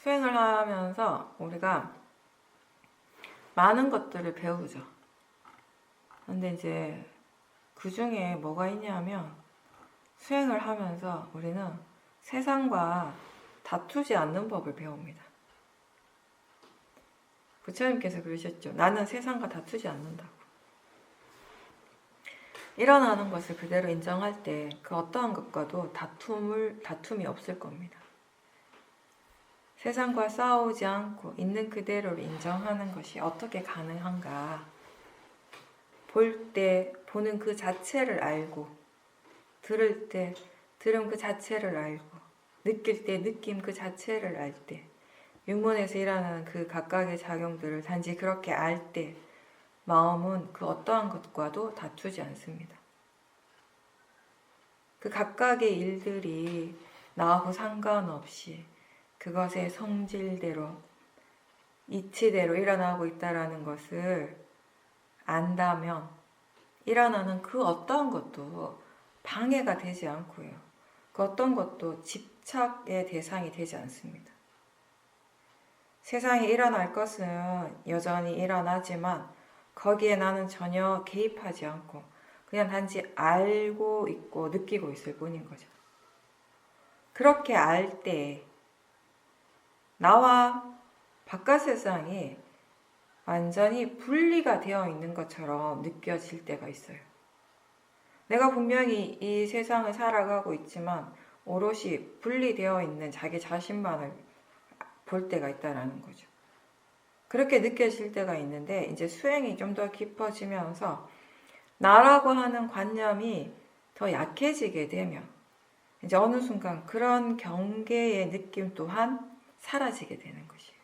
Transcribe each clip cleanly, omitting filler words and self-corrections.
수행을 하면서 우리가 많은 것들을 배우죠. 근데 이제 그 중에 뭐가 있냐면 수행을 하면서 우리는 세상과 다투지 않는 법을 배웁니다. 부처님께서 그러셨죠. 나는 세상과 다투지 않는다고. 일어나는 것을 그대로 인정할 때 그 어떠한 것과도 다툼이 없을 겁니다. 세상과 싸우지 않고 있는 그대로를 인정하는 것이 어떻게 가능한가? 볼 때 보는 그 자체를 알고, 들을 때 들음 그 자체를 알고, 느낄 때 느낌 그 자체를 알 때, 육문에서 일어나는 그 각각의 작용들을 단지 그렇게 알 때 마음은 그 어떠한 것과도 다투지 않습니다. 그 각각의 일들이 나하고 상관없이 그것의 성질대로, 이치대로 일어나고 있다는 것을 안다면 일어나는 그 어떠한 것도 방해가 되지 않고요. 그 어떤 것도 집착의 대상이 되지 않습니다. 세상에 일어날 것은 여전히 일어나지만 거기에 나는 전혀 개입하지 않고 그냥 단지 알고 있고 느끼고 있을 뿐인 거죠. 그렇게 알 때 나와 바깥 세상이 완전히 분리가 되어 있는 것처럼 느껴질 때가 있어요. 내가 분명히 이 세상을 살아가고 있지만 오롯이 분리되어 있는 자기 자신만을 볼 때가 있다는 거죠. 그렇게 느껴질 때가 있는데 이제 수행이 좀 더 깊어지면서 나라고 하는 관념이 더 약해지게 되면 이제 어느 순간 그런 경계의 느낌 또한 사라지게 되는 것이에요.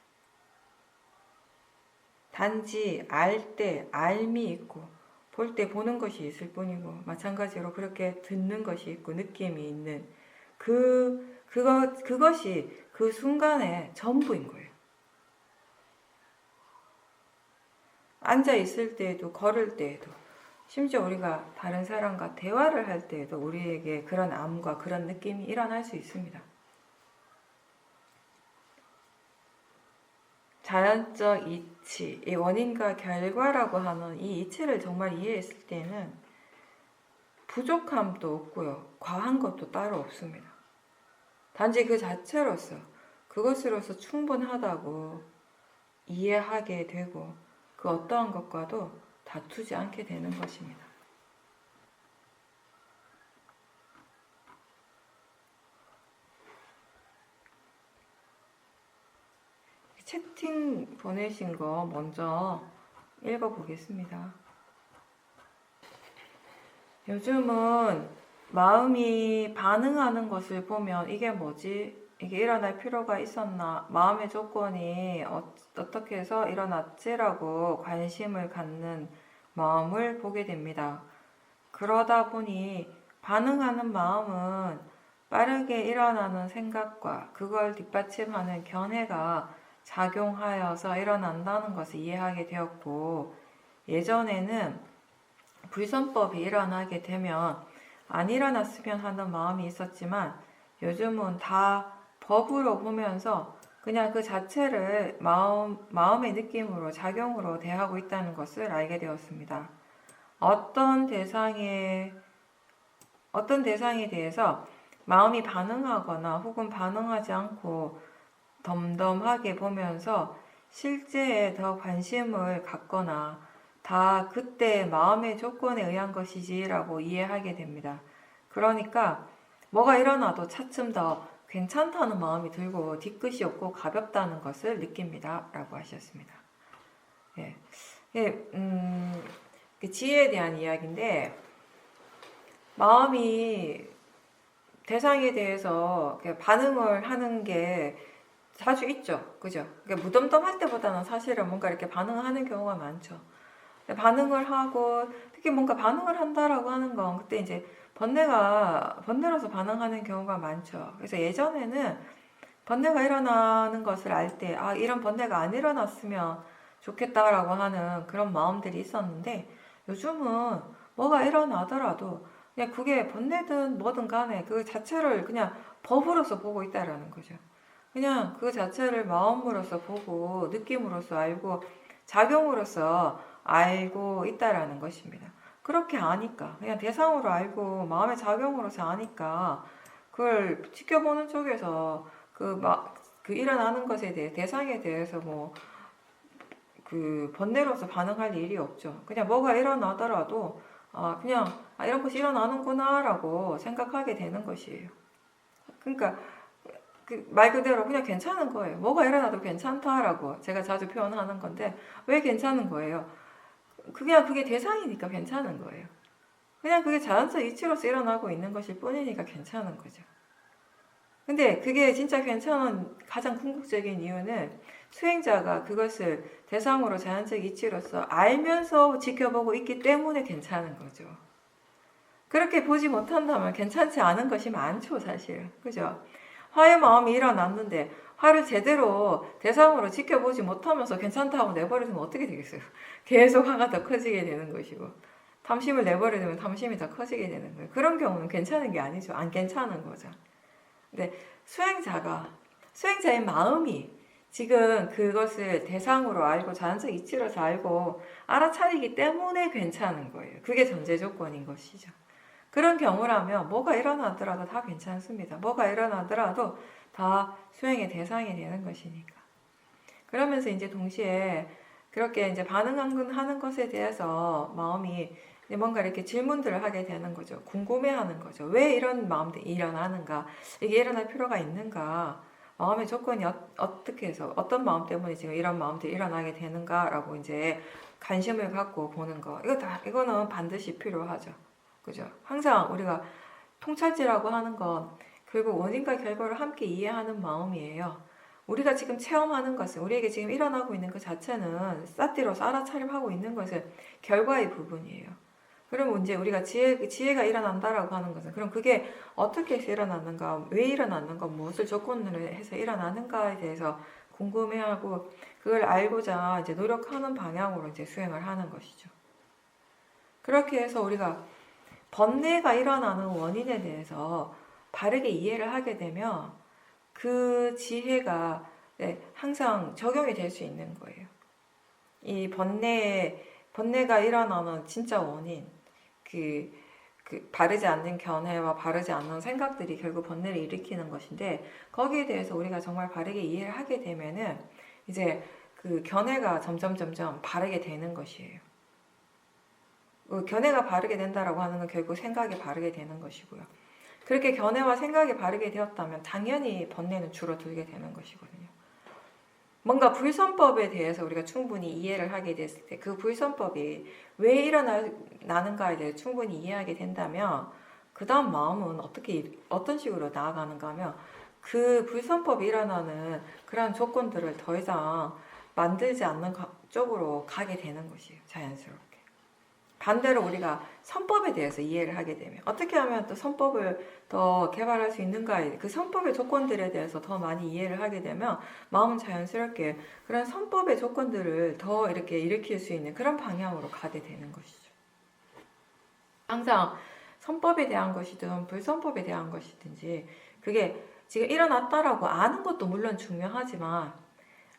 단지 알 때 알미 있고 볼 때 보는 것이 있을 뿐이고 마찬가지로 그렇게 듣는 것이 있고 느낌이 있는 그것이 그 순간의 전부인 거예요. 앉아 있을 때에도 걸을 때에도 심지어 우리가 다른 사람과 대화를 할 때에도 우리에게 그런 암과 그런 느낌이 일어날 수 있습니다. 자연적 이치, 이 원인과 결과라고 하는 이 이치를 정말 이해했을 때는 부족함도 없고요. 과한 것도 따로 없습니다. 단지 그 자체로서 그것으로서 충분하다고 이해하게 되고 그 어떠한 것과도 다투지 않게 되는 것입니다. 채팅 보내신 거 먼저 읽어보겠습니다. 요즘은 마음이 반응하는 것을 보면 이게 뭐지? 이게 일어날 필요가 있었나? 마음의 조건이 어떻게 해서 일어났지라고 관심을 갖는 마음을 보게 됩니다. 그러다 보니 반응하는 마음은 빠르게 일어나는 생각과 그걸 뒷받침하는 견해가 작용하여서 일어난다는 것을 이해하게 되었고, 예전에는 불선법이 일어나게 되면 안 일어났으면 하는 마음이 있었지만 요즘은 다 법으로 보면서 그냥 그 자체를 마음의 느낌으로 작용으로 대하고 있다는 것을 알게 되었습니다. 어떤 대상에 대해서 마음이 반응하거나 혹은 반응하지 않고 덤덤하게 보면서 실제에 더 관심을 갖거나 다 그때 마음의 조건에 의한 것이지라고 이해하게 됩니다. 그러니까 뭐가 일어나도 차츰 더 괜찮다는 마음이 들고 뒤끝이 없고 가볍다는 것을 느낍니다. 라고 하셨습니다. 예. 그 지혜에 대한 이야기인데 마음이 대상에 대해서 반응을 하는 게 자주 있죠. 그죠? 무덤덤할 때보다는 사실은 뭔가 이렇게 반응을 하는 경우가 많죠. 반응을 하고 특히 뭔가 반응을 한다라고 하는 건 그때 이제 번뇌로서 반응하는 경우가 많죠. 그래서 예전에는 번뇌가 일어나는 것을 알 때 이런 번뇌가 안 일어났으면 좋겠다라고 하는 그런 마음들이 있었는데 요즘은 뭐가 일어나더라도 그냥 그게 번뇌든 뭐든 간에 그 자체를 그냥 법으로서 보고 있다라는 거죠. 그냥 그 자체를 마음으로서 보고 느낌으로서 알고 작용으로서 알고 있다라는 것입니다. 그렇게 아니까 그냥 대상으로 알고 마음의 작용으로서 아니까 그걸 지켜보는 쪽에서 그 일어나는 것에 대해 대상에 대해서 뭐 그 번뇌로서 반응할 일이 없죠. 그냥 뭐가 일어나더라도 그냥 이런 것이 일어나는구나라고 생각하게 되는 것이에요. 그러니까 그 말 그대로 그냥 괜찮은 거예요. 뭐가 일어나도 괜찮다라고 제가 자주 표현하는 건데 왜 괜찮은 거예요? 그냥 그게 대상이니까 괜찮은 거예요. 그냥 그게 자연적 이치로서 일어나고 있는 것일 뿐이니까 괜찮은 거죠. 근데 그게 진짜 괜찮은 가장 궁극적인 이유는 수행자가 그것을 대상으로 자연적 이치로서 알면서 지켜보고 있기 때문에 괜찮은 거죠. 그렇게 보지 못한다면 괜찮지 않은 것이 많죠, 사실. 그죠? 화의 마음이 일어났는데 화를 제대로 대상으로 지켜보지 못하면서 괜찮다고 내버려두면 어떻게 되겠어요? 계속 화가 더 커지게 되는 것이고 탐심을 내버려두면 탐심이 더 커지게 되는 거예요. 그런 경우는 괜찮은 게 아니죠. 안 괜찮은 거죠. 근데 수행자의 마음이 지금 그것을 대상으로 알고 자연적 이치로서 알고 알아차리기 때문에 괜찮은 거예요. 그게 전제 조건인 것이죠. 그런 경우라면 뭐가 일어나더라도 다 괜찮습니다. 뭐가 일어나더라도 다 수행의 대상이 되는 것이니까. 그러면서 이제 동시에 그렇게 이제 반응하는 것에 대해서 마음이 뭔가 이렇게 질문들을 하게 되는 거죠. 궁금해하는 거죠. 왜 이런 마음들이 일어나는가? 이게 일어날 필요가 있는가? 마음의 조건이 어떻게 해서 어떤 마음 때문에 지금 이런 마음들이 일어나게 되는가라고 이제 관심을 갖고 보는 거. 이거는 반드시 필요하죠. 그죠? 항상 우리가 통찰지라고 하는 건 결국 원인과 결과를 함께 이해하는 마음이에요. 우리가 지금 체험하는 것은 우리에게 지금 일어나고 있는 것 자체는 쌌디로서 알아차림하고 있는 것은 결과의 부분이에요. 그럼 이제 우리가 지혜가 일어난다라고 하는 것은 그럼 그게 어떻게 해서 일어났는가, 왜 일어났는가, 무엇을 조건으로 해서 일어나는가에 대해서 궁금해하고 그걸 알고자 이제 노력하는 방향으로 이제 수행을 하는 것이죠. 그렇게 해서 우리가 번뇌가 일어나는 원인에 대해서 바르게 이해를 하게 되면 그 지혜가 항상 적용이 될 수 있는 거예요. 이 번뇌가 일어나는 진짜 원인, 그 바르지 않는 견해와 바르지 않는 생각들이 결국 번뇌를 일으키는 것인데 거기에 대해서 우리가 정말 바르게 이해를 하게 되면은 이제 그 견해가 점점 바르게 되는 것이에요. 견해가 바르게 된다라고 하는 건 결국 생각이 바르게 되는 것이고요. 그렇게 견해와 생각이 바르게 되었다면 당연히 번뇌는 줄어들게 되는 것이거든요. 뭔가 불선법에 대해서 우리가 충분히 이해를 하게 됐을 때 그 불선법이 왜 일어나는가에 대해 충분히 이해하게 된다면 그 다음 마음은 어떤 식으로 나아가는가 하면 그 불선법이 일어나는 그러한 조건들을 더 이상 만들지 않는 쪽으로 가게 되는 것이에요. 자연스럽게. 반대로 우리가 선법에 대해서 이해를 하게 되면 어떻게 하면 또 선법을 더 개발할 수 있는가에 그 선법의 조건들에 대해서 더 많이 이해를 하게 되면 마음은 자연스럽게 그런 선법의 조건들을 더 이렇게 일으킬 수 있는 그런 방향으로 가게 되는 것이죠. 항상 선법에 대한 것이든 불선법에 대한 것이든지 그게 지금 일어났다라고 아는 것도 물론 중요하지만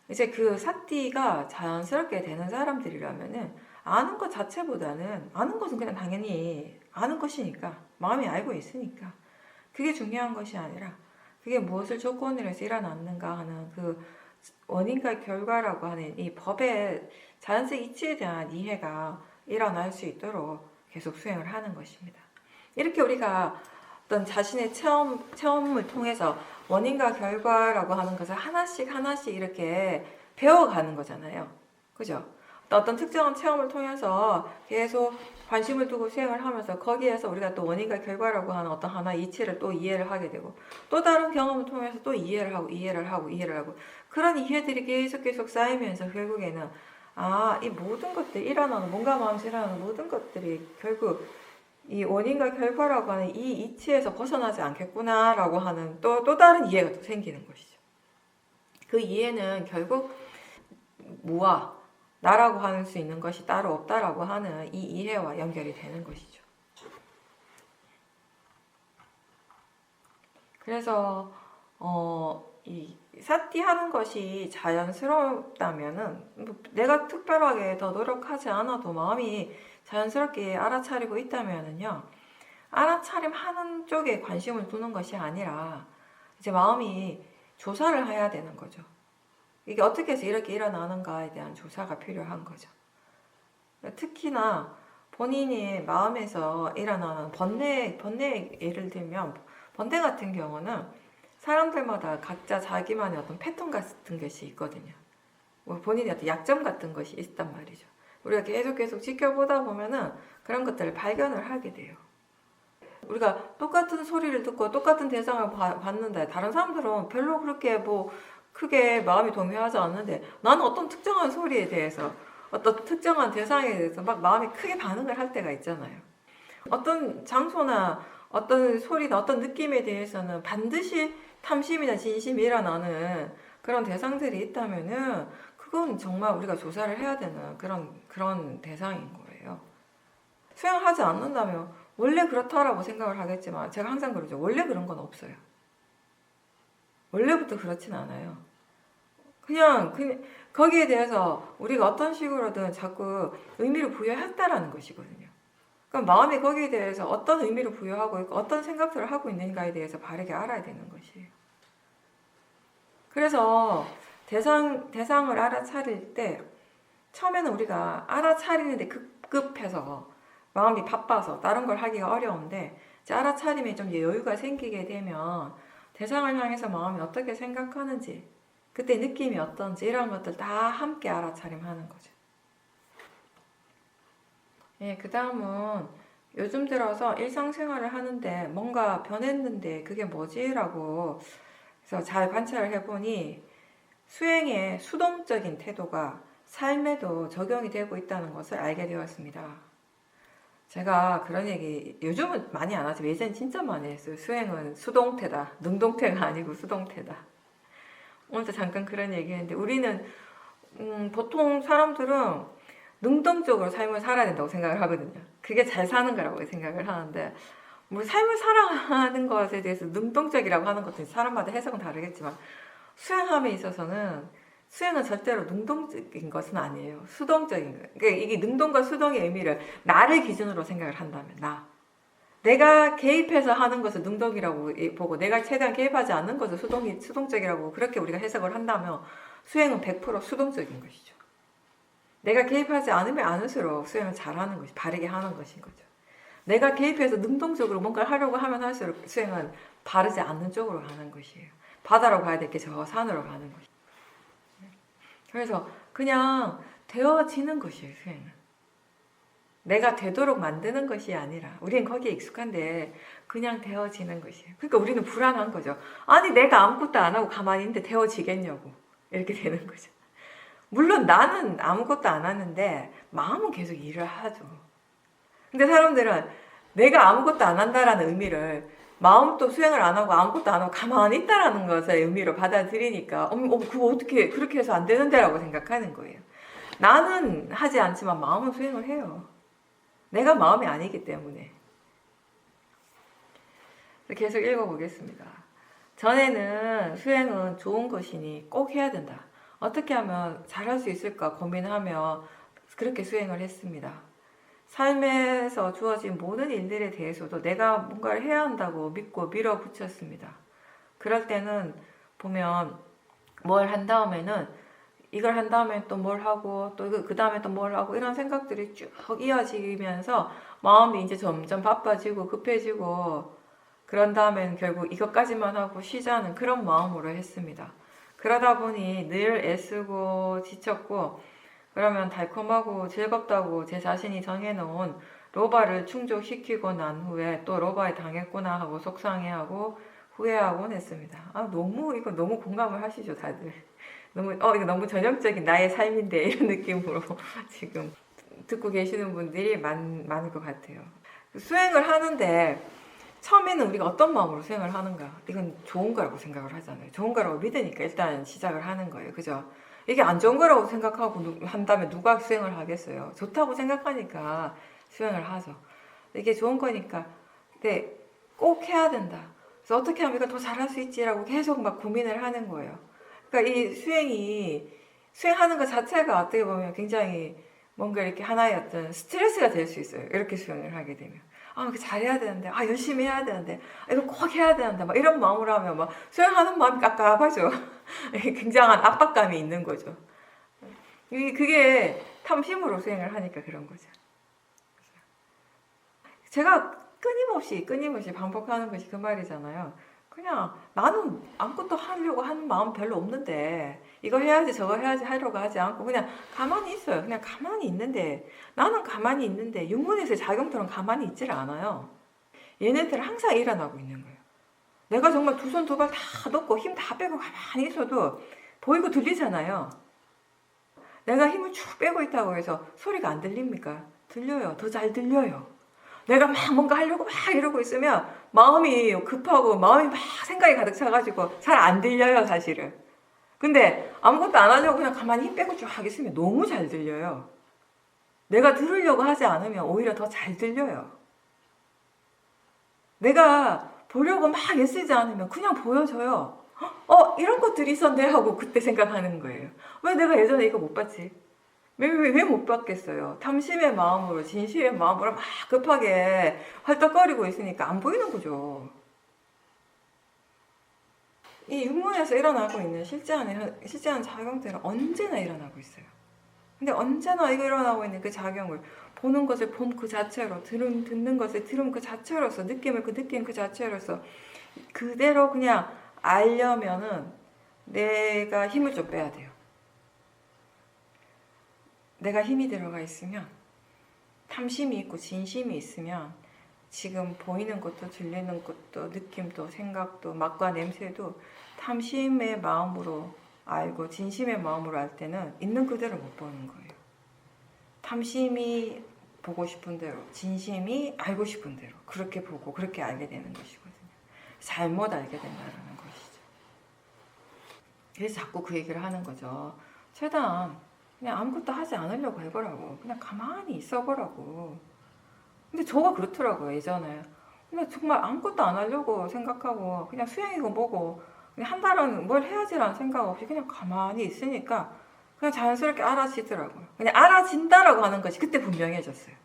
이제 그 삿띠가 자연스럽게 되는 사람들이라면은 아는 것 자체보다는 아는 것은 그냥 당연히 아는 것이니까 마음이 알고 있으니까 그게 중요한 것이 아니라 그게 무엇을 조건으로 해서 일어났는가 하는 그 원인과 결과라고 하는 이 법의 자연적 이치에 대한 이해가 일어날 수 있도록 계속 수행을 하는 것입니다. 이렇게 우리가 어떤 자신의 체험을 통해서 원인과 결과라고 하는 것을 하나씩 이렇게 배워가는 거잖아요. 그죠? 어떤 특정한 체험을 통해서 계속 관심을 두고 수행을 하면서 거기에서 우리가 또 원인과 결과라고 하는 어떤 하나의 이치를 또 이해를 하게 되고 또 다른 경험을 통해서 또 이해를 하고 그런 이해들이 계속 쌓이면서 결국에는 이 모든 것들이 일어나는 몸과 마음에서 일어나는 모든 것들이 결국 이 원인과 결과라고 하는 이 이치에서 벗어나지 않겠구나라고 하는 또 다른 이해가 또 생기는 것이죠. 그 이해는 결국 무아 나라고 할 수 있는 것이 따로 없다라고 하는 이 이해와 연결이 되는 것이죠. 그래서 이 사띠하는 것이 자연스럽다면은 뭐 내가 특별하게 더 노력하지 않아도 마음이 자연스럽게 알아차리고 있다면은요, 알아차림 하는 쪽에 관심을 두는 것이 아니라 이제 마음이 조사를 해야 되는 거죠. 이게 어떻게 해서 이렇게 일어나는가에 대한 조사가 필요한 거죠. 특히나 본인이 마음에서 일어나는 번뇌 예를 들면 번뇌 같은 경우는 사람들마다 각자 자기만의 어떤 패턴 같은 것이 있거든요. 뭐 본인의 어떤 약점 같은 것이 있단 말이죠. 우리가 계속 지켜보다 보면은 그런 것들을 발견을 하게 돼요. 우리가 똑같은 소리를 듣고 똑같은 대상을 봤는데 다른 사람들은 별로 그렇게 뭐 크게 마음이 동요하지 않는데 나는 어떤 특정한 소리에 대해서 어떤 특정한 대상에 대해서 막 마음이 크게 반응을 할 때가 있잖아요. 어떤 장소나 어떤 소리나 어떤 느낌에 대해서는 반드시 탐심이나 진심이 일어나는 그런 대상들이 있다면은 그건 정말 우리가 조사를 해야 되는 그런 대상인 거예요. 수행하지 않는다면 원래 그렇다라고 생각을 하겠지만 제가 항상 그러죠. 원래 그런 건 없어요. 원래부터 그렇진 않아요. 그냥 거기에 대해서 우리가 어떤 식으로든 자꾸 의미를 부여했다라는 것이거든요. 그럼 마음이 거기에 대해서 어떤 의미를 부여하고 있고 어떤 생각들을 하고 있는가에 대해서 바르게 알아야 되는 것이에요. 그래서 대상을 알아차릴 때 처음에는 우리가 알아차리는데 급급해서 마음이 바빠서 다른 걸 하기가 어려운데 이제 알아차림에 좀 여유가 생기게 되면 대상을 향해서 마음이 어떻게 생각하는지 그때 느낌이 어떤지 이런 것들 다 함께 알아차림하는 거죠. 예, 그 다음은 요즘 들어서 일상생활을 하는데 뭔가 변했는데 그게 뭐지? 라고 그래서 잘 관찰을 해보니 수행의 수동적인 태도가 삶에도 적용이 되고 있다는 것을 알게 되었습니다. 제가 그런 얘기 요즘은 많이 안 하지만 예전에 진짜 많이 했어요. 수행은 수동태다. 능동태가 아니고 수동태다. 오늘도 잠깐 그런 얘기 했는데 우리는 보통 사람들은 능동적으로 삶을 살아야 된다고 생각을 하거든요. 그게 잘 사는 거라고 생각을 하는데 뭐 삶을 살아가는 것에 대해서 능동적이라고 하는 것도 사람마다 해석은 다르겠지만 수행함에 있어서는 수행은 절대로 능동적인 것은 아니에요. 수동적인 거예요. 그러니까 이게 능동과 수동의 의미를 나를 기준으로 생각을 한다면 내가 개입해서 하는 것을 능동이라고 보고 내가 최대한 개입하지 않는 것을 수동적이라고 그렇게 우리가 해석을 한다면 수행은 100% 수동적인 것이죠. 내가 개입하지 않으면 않을수록 수행을 잘하는 것이 바르게 하는 것인 거죠. 내가 개입해서 능동적으로 뭔가를 하려고 하면 할수록 수행은 바르지 않는 쪽으로 가는 것이에요. 바다로 가야 될 게 저 산으로 가는 것이에요. 그래서 그냥 되어지는 것이에요, 수행은. 내가 되도록 만드는 것이 아니라 우리는 거기에 익숙한데 그냥 되어지는 것이에요. 그러니까 우리는 불안한 거죠. 아니 내가 아무것도 안 하고 가만히 있는데 되어지겠냐고 이렇게 되는 거죠. 물론 나는 아무것도 안 하는데 마음은 계속 일을 하죠. 근데 사람들은 내가 아무것도 안 한다라는 의미를 마음도 수행을 안 하고 아무것도 안 하고 가만히 있다라는 것의 의미로 받아들이니까 그거 어떻게 그렇게 해서 안 되는데 라고 생각하는 거예요. 나는 하지 않지만 마음은 수행을 해요. 내가 마음이 아니기 때문에. 계속 읽어보겠습니다. 전에는 수행은 좋은 것이니 꼭 해야 된다. 어떻게 하면 잘할 수 있을까 고민하며 그렇게 수행을 했습니다. 삶에서 주어진 모든 일들에 대해서도 내가 뭔가를 해야 한다고 믿고 밀어붙였습니다. 그럴 때는 보면 뭘 한 다음에는 이걸 한 다음에 또 뭘 하고 또 그 다음에 또 뭘 하고 이런 생각들이 쭉 이어지면서 마음이 이제 점점 바빠지고 급해지고 그런 다음에는 결국 이것까지만 하고 쉬자는 그런 마음으로 했습니다. 그러다 보니 늘 애쓰고 지쳤고 그러면 달콤하고 즐겁다고 제 자신이 정해놓은 로바를 충족시키고 난 후에 또 로바에 당했구나 하고 속상해하고 후회하곤 했습니다. 이거 너무 공감을 하시죠, 다들. 이거 너무 전형적인 나의 삶인데 이런 느낌으로 지금 듣고 계시는 분들이 많을 것 같아요. 수행을 하는데 처음에는 우리가 어떤 마음으로 수행을 하는가? 이건 좋은 거라고 생각을 하잖아요. 좋은 거라고 믿으니까 일단 시작을 하는 거예요. 그죠? 이게 안 좋은 거라고 생각하고 한다면 누가 수행을 하겠어요? 좋다고 생각하니까 수행을 하죠. 이게 좋은 거니까. 근데 꼭 해야 된다. 그래서 어떻게 하면 이걸 더 잘할 수 있지라고 계속 막 고민을 하는 거예요. 그러니까 이 수행하는 것 자체가 어떻게 보면 굉장히 뭔가 이렇게 하나의 어떤 스트레스가 될 수 있어요. 이렇게 수행을 하게 되면. 잘해야 되는데, 열심히 해야 되는데, 이거 꼭 해야 되는데, 막 이런 마음으로 하면 막 수행하는 마음이 깝깝하죠. 굉장한 압박감이 있는 거죠. 그게 탐심으로 수행을 하니까 그런 거죠. 제가 끊임없이 반복하는 것이 그 말이잖아요. 그냥 나는 아무것도 하려고 하는 마음 별로 없는데 이거 해야지 저거 해야지 하려고 하지 않고 그냥 가만히 있어요. 그냥 가만히 있는데 나는 가만히 있는데 육문에서의 작용들은 가만히 있질 않아요. 얘네들은 항상 일어나고 있는 거예요. 내가 정말 두 손 두 발 다 놓고 힘 다 빼고 가만히 있어도 보이고 들리잖아요. 내가 힘을 쭉 빼고 있다고 해서 소리가 안 들립니까? 들려요. 더 잘 들려요. 내가 막 뭔가 하려고 막 이러고 있으면 마음이 급하고 마음이 막 생각이 가득 차가지고 잘 안 들려요, 사실은. 근데 아무것도 안 하려고 그냥 가만히 힘 빼고 쫙 있으면 너무 잘 들려요. 내가 들으려고 하지 않으면 오히려 더 잘 들려요. 내가 보려고 막 애쓰지 않으면 그냥 보여져요. 이런 것들이 있었네 하고 그때 생각하는 거예요. 왜 내가 예전에 이거 못 봤지? 왜 못 받겠어요? 탐심의 마음으로, 진실의 마음으로 막 급하게 헐떡거리고 있으니까 안 보이는 거죠. 이 육문에서 일어나고 있는 실제한 작용들은 언제나 일어나고 있어요. 근데 언제나 이거 일어나고 있는 그 작용을 보는 것을 봄 그 자체로, 듣는 것을 들음 그 자체로서, 느낌을 그 느낌 그 자체로서 그대로 그냥 알려면은 내가 힘을 좀 빼야 돼요. 내가 힘이 들어가 있으면 탐심이 있고 진심이 있으면 지금 보이는 것도 들리는 것도 느낌도 생각도 맛과 냄새도 탐심의 마음으로 알고 진심의 마음으로 알 때는 있는 그대로 못 보는 거예요. 탐심이 보고 싶은 대로 진심이 알고 싶은 대로 그렇게 보고 그렇게 알게 되는 것이거든요. 잘못 알게 된다는 것이죠. 그래서 자꾸 그 얘기를 하는 거죠. 최대한 그냥 아무것도 하지 않으려고 해보라고. 그냥 가만히 있어보라고. 근데 저가 그렇더라고요, 예전에. 그냥 정말 아무것도 안 하려고 생각하고, 그냥 수행이고 뭐고, 그냥 한 달은 뭘 해야지라는 생각 없이 그냥 가만히 있으니까, 그냥 자연스럽게 알아지더라고요. 그냥 알아진다라고 하는 것이 그때 분명해졌어요.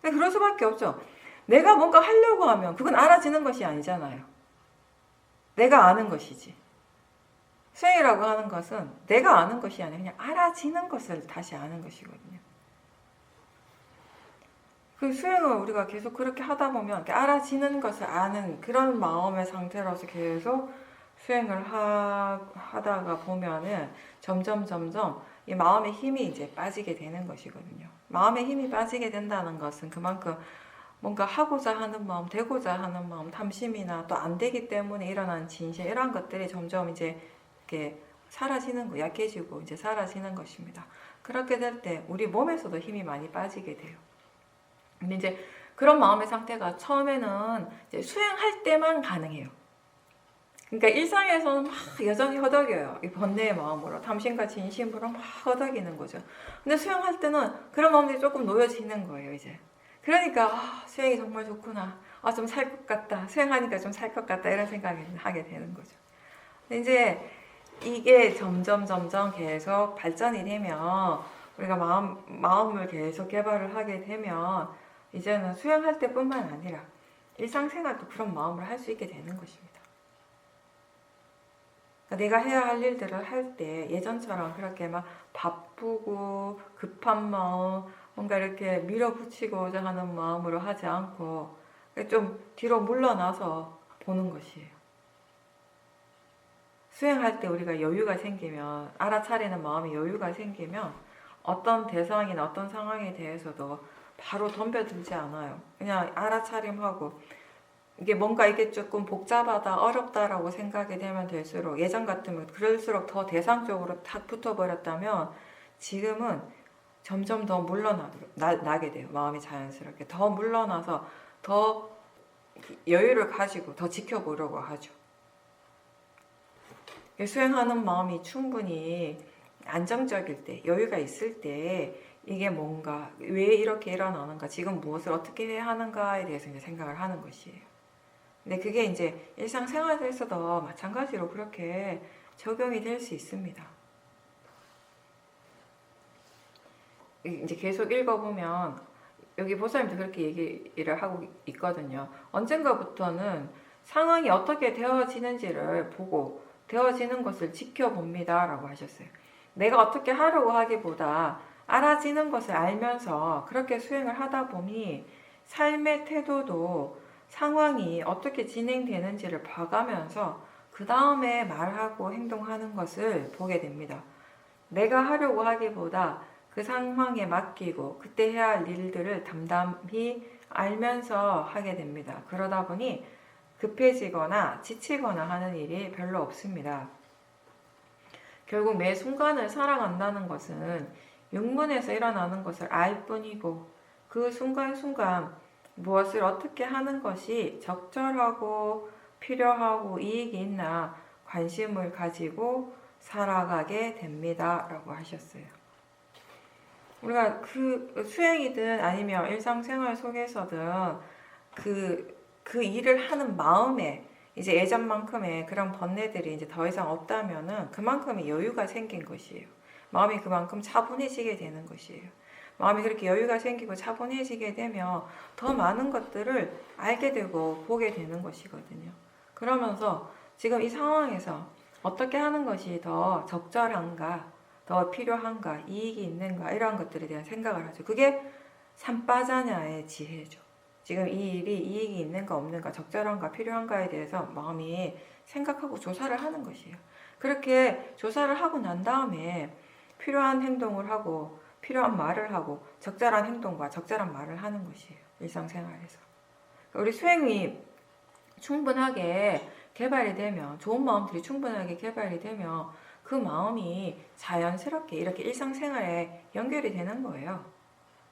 근데 그럴 수밖에 없죠. 내가 뭔가 하려고 하면 그건 알아지는 것이 아니잖아요. 내가 아는 것이지. 수행이라고 하는 것은 내가 아는 것이 아니라 그냥 알아지는 것을 다시 아는 것이거든요. 그 수행을 우리가 계속 그렇게 하다 보면 알아지는 것을 아는 그런 마음의 상태로서 계속 수행을 하다가 보면은 점점 이 마음의 힘이 이제 빠지게 되는 것이거든요. 마음의 힘이 빠지게 된다는 것은 그만큼 뭔가 하고자 하는 마음, 되고자 하는 마음, 탐심이나 또 안 되기 때문에 일어난 진실 이런 것들이 점점 이제 이렇게 사라지는 거, 약해지고 이제 사라지는 것입니다. 그렇게 될 때 우리 몸에서도 힘이 많이 빠지게 돼요. 근데 이제 그런 마음의 상태가 처음에는 이제 수행할 때만 가능해요. 그러니까 일상에서는 막 여전히 허덕여요. 이 번뇌의 마음으로, 탐심과 진심으로 막 허덕이는 거죠. 근데 수행할 때는 그런 마음들이 조금 놓여지는 거예요, 이제. 그러니까, 수행이 정말 좋구나. 좀 살 것 같다. 수행하니까 좀 살 것 같다. 이런 생각을 하게 되는 거죠. 근데 이제 이게 점점 계속 발전이 되면 우리가 마음을 계속 개발을 하게 되면 이제는 수행할 때뿐만 아니라 일상생활도 그런 마음을 할 수 있게 되는 것입니다. 그러니까 내가 해야 할 일들을 할 때 예전처럼 그렇게 막 바쁘고 급한 마음, 뭔가 이렇게 밀어붙이고자 하는 마음으로 하지 않고 좀 뒤로 물러나서 보는 것이에요. 수행할 때 우리가 여유가 생기면, 알아차리는 마음에 여유가 생기면 어떤 대상이나 어떤 상황에 대해서도 바로 덤벼들지 않아요. 그냥 알아차림하고 이게 뭔가 이게 조금 복잡하다, 어렵다라고 생각이 되면 될수록 예전 같으면 그럴수록 더 대상적으로 탁 붙어버렸다면 지금은 점점 더 물러나게 돼요. 마음이 자연스럽게. 더 물러나서 더 여유를 가지고 더 지켜보려고 하죠. 수행하는 마음이 충분히 안정적일 때, 여유가 있을 때 이게 뭔가 왜 이렇게 일어나는가, 지금 무엇을 어떻게 해야 하는가에 대해서 이제 생각을 하는 것이에요. 근데 그게 이제 일상생활에서도 마찬가지로 그렇게 적용이 될 수 있습니다. 이제 계속 읽어보면 여기 보살님도 그렇게 얘기를 하고 있거든요. 언젠가부터는 상황이 어떻게 되어지는지를 보고 되어지는 것을 지켜봅니다 라고 하셨어요. 내가 어떻게 하려고 하기보다 알아지는 것을 알면서 그렇게 수행을 하다 보니 삶의 태도도 상황이 어떻게 진행되는지를 봐가면서 그 다음에 말하고 행동하는 것을 보게 됩니다. 내가 하려고 하기보다 그 상황에 맡기고 그때 해야 할 일들을 담담히 알면서 하게 됩니다. 그러다 보니 급해지거나 지치거나 하는 일이 별로 없습니다. 결국 매 순간을 살아간다는 것은 육문에서 일어나는 것을 알 뿐이고 그 순간순간 무엇을 어떻게 하는 것이 적절하고 필요하고 이익이 있나 관심을 가지고 살아가게 됩니다 라고 하셨어요. 우리가 그 수행이든 아니면 일상생활 속에서든 그 일을 하는 마음에 이제 예전만큼의 그런 번뇌들이 이제 더 이상 없다면은 그만큼의 여유가 생긴 것이에요. 마음이 그만큼 차분해지게 되는 것이에요. 마음이 그렇게 여유가 생기고 차분해지게 되면 더 많은 것들을 알게 되고 보게 되는 것이거든요. 그러면서 지금 이 상황에서 어떻게 하는 것이 더 적절한가, 더 필요한가, 이익이 있는가 이런 것들에 대한 생각을 하죠. 그게 삼빠자냐의 지혜죠. 지금 이 일이 이익이 있는가 없는가, 적절한가 필요한가에 대해서 마음이 생각하고 조사를 하는 것이에요. 그렇게 조사를 하고 난 다음에 필요한 행동을 하고 필요한 말을 하고 적절한 행동과 적절한 말을 하는 것이에요. 일상생활에서. 우리 수행이 충분하게 개발이 되면, 좋은 마음들이 충분하게 개발이 되면 그 마음이 자연스럽게 이렇게 일상생활에 연결이 되는 거예요.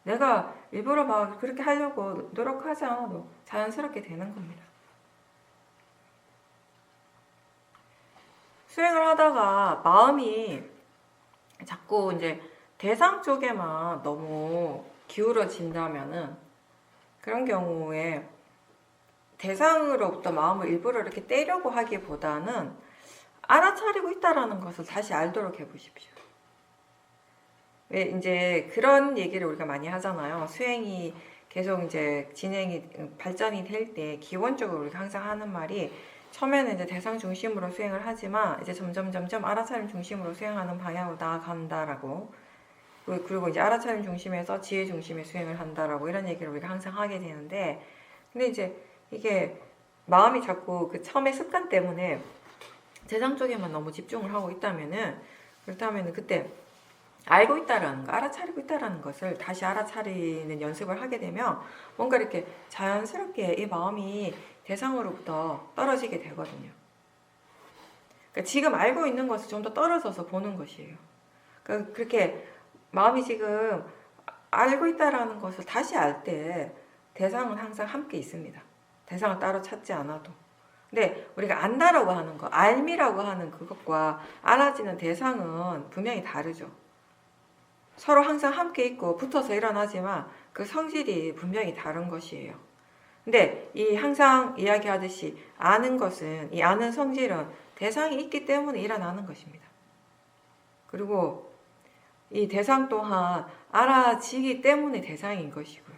내가 일부러 막 그렇게 하려고 노력하지 않아도 자연스럽게 되는 겁니다. 수행을 하다가 마음이 자꾸 이제 대상 쪽에만 너무 기울어진다면은 그런 경우에 대상으로부터 마음을 일부러 이렇게 떼려고 하기보다는 알아차리고 있다라는 것을 다시 알도록 해보십시오. 왜 이제 그런 얘기를 우리가 많이 하잖아요. 수행이 계속 이제 발전이 될 때 기본적으로 우리가 항상 하는 말이 처음에는 이제 대상 중심으로 수행을 하지만 이제 점점 알아차림 중심으로 수행하는 방향으로 나아간다라고, 그리고 이제 알아차림 중심에서 지혜 중심의 수행을 한다라고 이런 얘기를 우리가 항상 하게 되는데, 근데 이제 이게 마음이 자꾸 그 처음에 습관 때문에 대상 쪽에만 너무 집중을 하고 있다면은, 그렇다면은 그때 알고 있다라는 거, 알아차리고 있다라는 것을 다시 알아차리는 연습을 하게 되면 뭔가 이렇게 자연스럽게 이 마음이 대상으로부터 떨어지게 되거든요. 그러니까 지금 알고 있는 것을 좀 더 떨어져서 보는 것이에요. 그러니까 그렇게 마음이 지금 알고 있다라는 것을 다시 알 때 대상은 항상 함께 있습니다. 대상을 따로 찾지 않아도. 근데 우리가 안다라고 하는 거, 알미라고 하는 그것과 알아지는 대상은 분명히 다르죠. 서로 항상 함께 있고 붙어서 일어나지만 그 성질이 분명히 다른 것이에요. 근데 이 항상 이야기하듯이 아는 것은, 이 아는 성질은 대상이 있기 때문에 일어나는 것입니다. 그리고 이 대상 또한 알아지기 때문에 대상인 것이고요.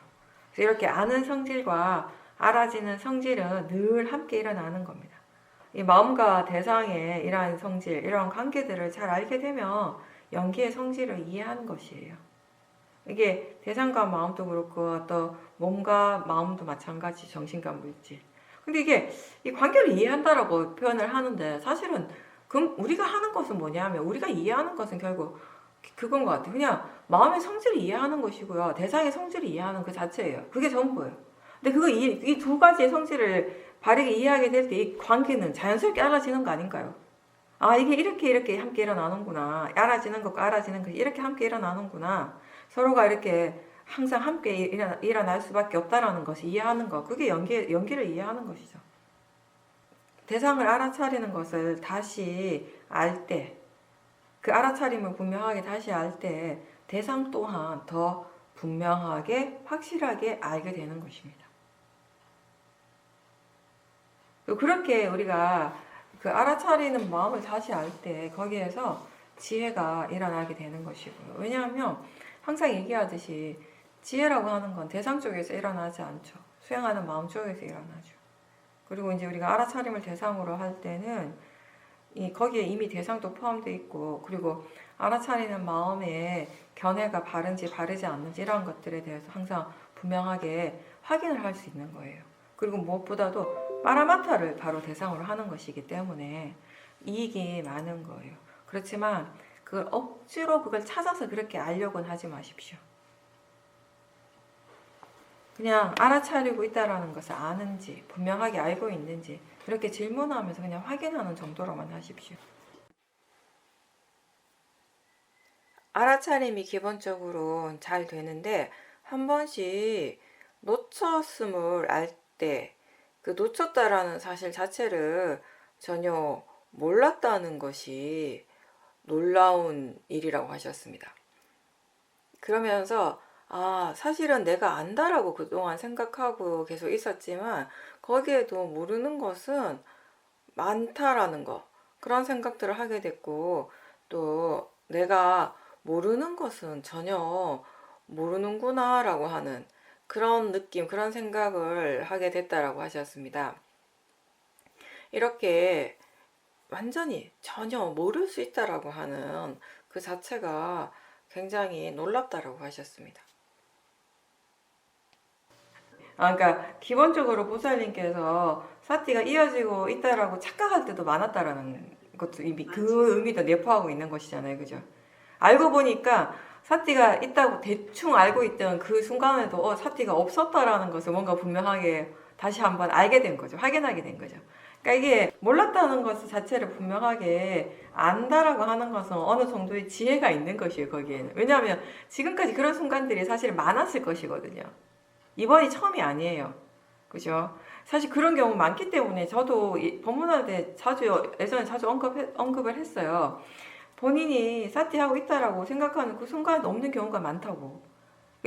그래서 이렇게 아는 성질과 알아지는 성질은 늘 함께 일어나는 겁니다. 이 마음과 대상의 이러한 성질, 이러한 관계들을 잘 알게 되면 연기의 성질을 이해하는 것이에요. 이게 대상과 마음도 그렇고 또 몸과 마음도 마찬가지, 정신과 물질. 근데 이게 이 관계를 이해한다라고 표현을 하는데 사실은 그럼 우리가 하는 것은 뭐냐면, 우리가 이해하는 것은 결국 그건 것 같아요. 그냥 마음의 성질을 이해하는 것이고요. 대상의 성질을 이해하는 그 자체예요. 그게 전부예요. 근데 이 두 가지의 성질을 바르게 이해하게 될 때 이 관계는 자연스럽게 알아지는 거 아닌가요? 아, 이게 이렇게 함께 일어나는구나. 알아지는 것과 알아지는 것이 이렇게 함께 일어나는구나. 서로가 이렇게 항상 함께 일어날 수밖에 없다라는 것을 이해하는 것. 그게 연기를 이해하는 것이죠. 대상을 알아차리는 것을 다시 알 때, 그 알아차림을 분명하게 다시 알 때 대상 또한 더 분명하게 확실하게 알게 되는 것입니다. 그렇게 우리가 그 알아차리는 마음을 다시 알 때 거기에서 지혜가 일어나게 되는 것이고요. 왜냐하면 항상 얘기하듯이 지혜라고 하는 건 대상 쪽에서 일어나지 않죠. 수행하는 마음 쪽에서 일어나죠. 그리고 이제 우리가 알아차림을 대상으로 할 때는 거기에 이미 대상도 포함되어 있고, 그리고 알아차리는 마음의 견해가 바른지 바르지 않는지 이런 것들에 대해서 항상 분명하게 확인을 할 수 있는 거예요. 그리고 무엇보다도 빠라마타를 바로 대상으로 하는 것이기 때문에 이익이 많은 거예요. 그렇지만 그걸 억지로 그걸 찾아서 그렇게 알려고는 하지 마십시오. 그냥 알아차리고 있다라는 것을 아는지, 분명하게 알고 있는지 그렇게 질문하면서 그냥 확인하는 정도로만 하십시오. 알아차림이 기본적으로 잘 되는데 한 번씩 놓쳤음을 알 때 그 놓쳤다라는 사실 자체를 전혀 몰랐다는 것이 놀라운 일이라고 하셨습니다. 그러면서 사실은 내가 안다라고 그동안 생각하고 계속 있었지만 거기에도 모르는 것은 많다라는 거, 그런 생각들을 하게 됐고, 또 내가 모르는 것은 전혀 모르는구나 라고 하는 그런 느낌, 그런 생각을 하게 됐다라고 하셨습니다. 이렇게 완전히 전혀 모를 수 있다라고 하는 그 자체가 굉장히 놀랍다라고 하셨습니다. 그러니까 기본적으로 보살님께서 사티가 이어지고 있다라고 착각할 때도 많았다라는 것도 이미 그 의미도 내포하고 있는 것이잖아요, 그죠? 알고 보니까 사티가 있다고 대충 알고 있던 그 순간에도 사티가 없었다라는 것을 뭔가 분명하게 다시 한번 알게 된 거죠. 확인하게 된 거죠. 그러니까 이게 몰랐다는 것 자체를 분명하게 안다라고 하는 것은 어느 정도의 지혜가 있는 것이에요, 거기에는. 왜냐하면 지금까지 그런 순간들이 사실 많았을 것이거든요. 이번이 처음이 아니에요. 그죠? 사실 그런 경우 많기 때문에 저도 법문할 자주, 예전에 자주 언급을 했어요. 본인이 사티하고 있다라고 생각하는 그 순간에 없는 경우가 많다고.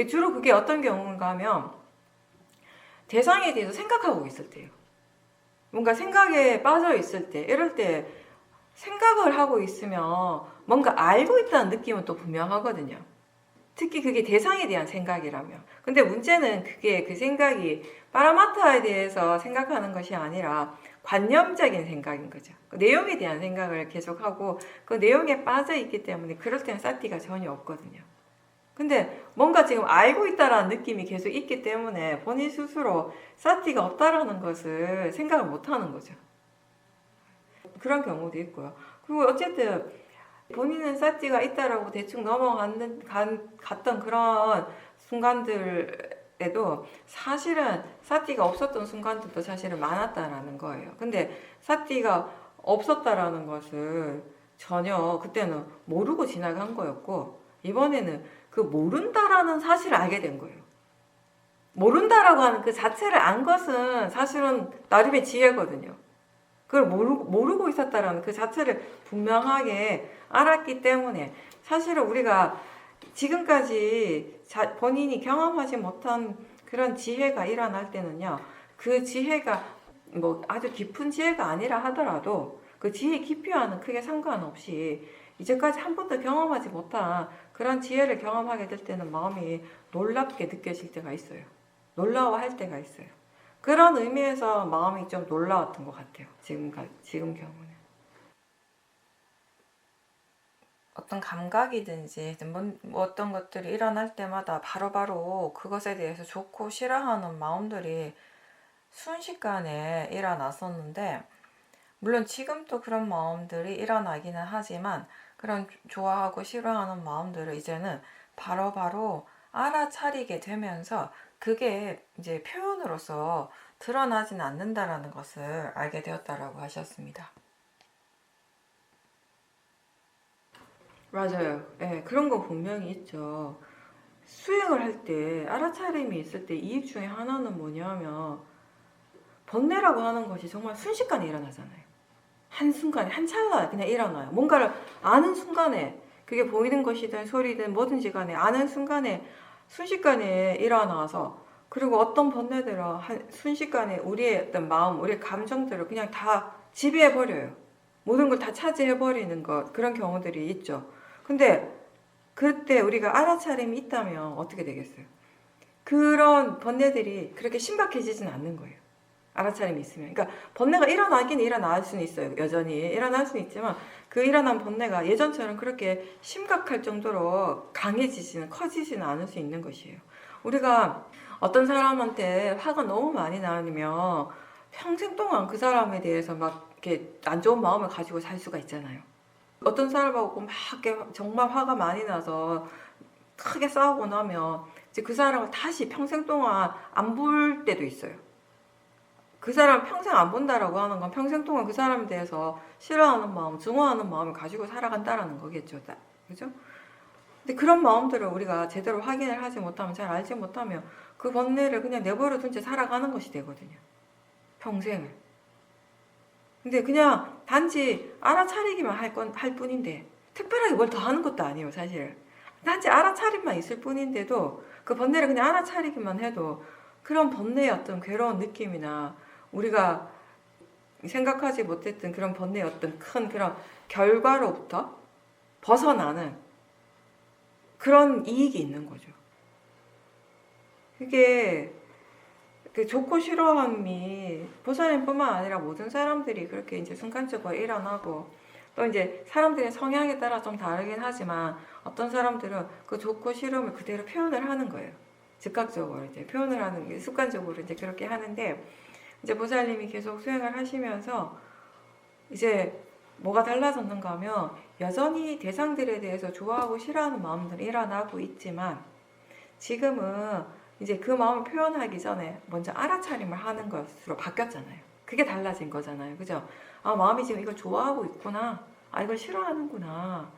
주로 그게 어떤 경우인가 하면 대상에 대해서 생각하고 있을 때요. 뭔가 생각에 빠져 있을 때, 이럴 때 생각을 하고 있으면 뭔가 알고 있다는 느낌은 또 분명하거든요. 특히 그게 대상에 대한 생각이라면. 근데 문제는 그게 그 생각이 파라마타에 대해서 생각하는 것이 아니라 관념적인 생각인 거죠. 그 내용에 대한 생각을 계속하고 그 내용에 빠져 있기 때문에 그럴 때는 사티가 전혀 없거든요. 근데 뭔가 지금 알고 있다라는 느낌이 계속 있기 때문에 본인 스스로 사티가 없다라는 것을 생각을 못 하는 거죠. 그런 경우도 있고요. 그리고 어쨌든 본인은 사티가 있다라고 대충 갔던 그런 순간들에도 사실은 사티가 없었던 순간들도 사실은 많았다라는 거예요. 근데 사티가 없었다라는 것을 전혀 그때는 모르고 지나간 거였고, 이번에는 그 모른다라는 사실을 알게 된 거예요. 모른다라고 하는 그 자체를 안 것은 사실은 나름의 지혜거든요. 그걸 모르고 있었다라는 그 자체를 분명하게 알았기 때문에 사실은 우리가 지금까지 본인이 경험하지 못한 그런 지혜가 일어날 때는요, 그 지혜가 뭐 아주 깊은 지혜가 아니라 하더라도 그 지혜 깊이와는 크게 상관없이 이제까지 한 번도 경험하지 못한 그런 지혜를 경험하게 될 때는 마음이 놀랍게 느껴질 때가 있어요. 놀라워할 때가 있어요. 그런 의미에서 마음이 좀 놀라웠던 것 같아요. 지금 경우는. 어떤 감각이든지 뭐 어떤 것들이 일어날 때마다 바로바로 그것에 대해서 좋고 싫어하는 마음들이 순식간에 일어났었는데, 물론 지금도 그런 마음들이 일어나기는 하지만 그런 좋아하고 싫어하는 마음들을 이제는 바로바로 알아차리게 되면서 그게 이제 표현으로서 드러나진 않는다라는 것을 알게 되었다라고 하셨습니다. 맞아요. 네, 그런 거 분명히 있죠. 수행을 할 때 알아차림이 있을 때 이익 중에 하나는 뭐냐면 번뇌라고 하는 것이 정말 순식간에 일어나잖아요. 한순간에 한 찰나에 그냥 일어나요. 뭔가를 아는 순간에, 그게 보이는 것이든 소리든 뭐든지 간에 아는 순간에 순식간에 일어나서, 그리고 어떤 번뇌들은 순식간에 우리의 어떤 마음, 우리의 감정들을 그냥 다 지배해버려요. 모든 걸 다 차지해버리는 것, 그런 경우들이 있죠. 근데 그때 우리가 알아차림이 있다면 어떻게 되겠어요? 그런 번뇌들이 그렇게 심각해지지는 않는 거예요. 알아차림이 있으면. 그러니까 번뇌가 일어나긴 일어날 수는 있어요. 여전히 일어날 수는 있지만 그 일어난 번뇌가 예전처럼 그렇게 심각할 정도로 강해지지는 커지지는 않을 수 있는 것이에요. 우리가 어떤 사람한테 화가 너무 많이 나면 평생 동안 그 사람에 대해서 막 이렇게 안 좋은 마음을 가지고 살 수가 있잖아요. 어떤 사람하고 막 이렇게 정말 화가 많이 나서 크게 싸우고 나면 이제 그 사람을 다시 평생 동안 안 볼 때도 있어요. 그 사람 평생 안 본다라고 하는 건 평생 동안 그 사람에 대해서 싫어하는 마음, 증오하는 마음을 가지고 살아간다라는 거겠죠. 그죠? 근데 그런 마음들을 우리가 제대로 확인을 하지 못하면, 잘 알지 못하면 그 번뇌를 그냥 내버려 둔 채 살아가는 것이 되거든요. 평생을. 근데 그냥 단지 알아차리기만 할 뿐인데, 특별하게 뭘 더 하는 것도 아니에요, 사실. 단지 알아차림만 있을 뿐인데도 그 번뇌를 그냥 알아차리기만 해도 그런 번뇌의 어떤 괴로운 느낌이나 우리가 생각하지 못했던 그런 번뇌의 어떤 큰 그런 결과로부터 벗어나는 그런 이익이 있는 거죠. 그게 그 좋고 싫어함이 보살님뿐만 아니라 모든 사람들이 그렇게 이제 순간적으로 일어나고, 또 이제 사람들의 성향에 따라 좀 다르긴 하지만 어떤 사람들은 그 좋고 싫음을 그대로 표현을 하는 거예요. 즉각적으로 이제 표현을 하는 게 습관적으로 이제 그렇게 하는데, 이제 보살님이 계속 수행을 하시면서 이제 뭐가 달라졌는가 하면 여전히 대상들에 대해서 좋아하고 싫어하는 마음들이 일어나고 있지만 지금은 이제 그 마음을 표현하기 전에 먼저 알아차림을 하는 것으로 바뀌었잖아요. 그게 달라진 거잖아요. 그죠? 아, 마음이 지금 이걸 좋아하고 있구나. 아, 이걸 싫어하는구나.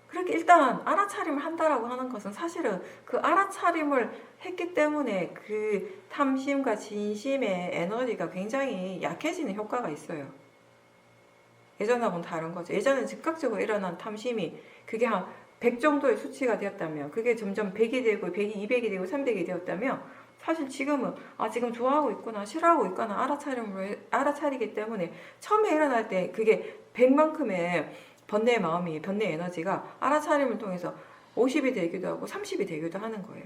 그렇게 일단 알아차림을 한다라고 하는 것은 사실은 그 알아차림을 했기 때문에 그 탐심과 진심의 에너지가 굉장히 약해지는 효과가 있어요. 예전하고는 다른 거죠. 예전엔 즉각적으로 일어난 탐심이 그게 한 100 정도의 수치가 되었다면, 그게 점점 100이 되고 100이 200이 되고 300이 되었다면, 사실 지금은 아, 지금 좋아하고 있구나, 싫어하고 있구나 알아차리기 때문에 처음에 일어날 때 그게 100만큼의 번뇌의 마음이, 번뇌 에너지가 알아차림을 통해서 50이 되기도 하고 30이 되기도 하는 거예요.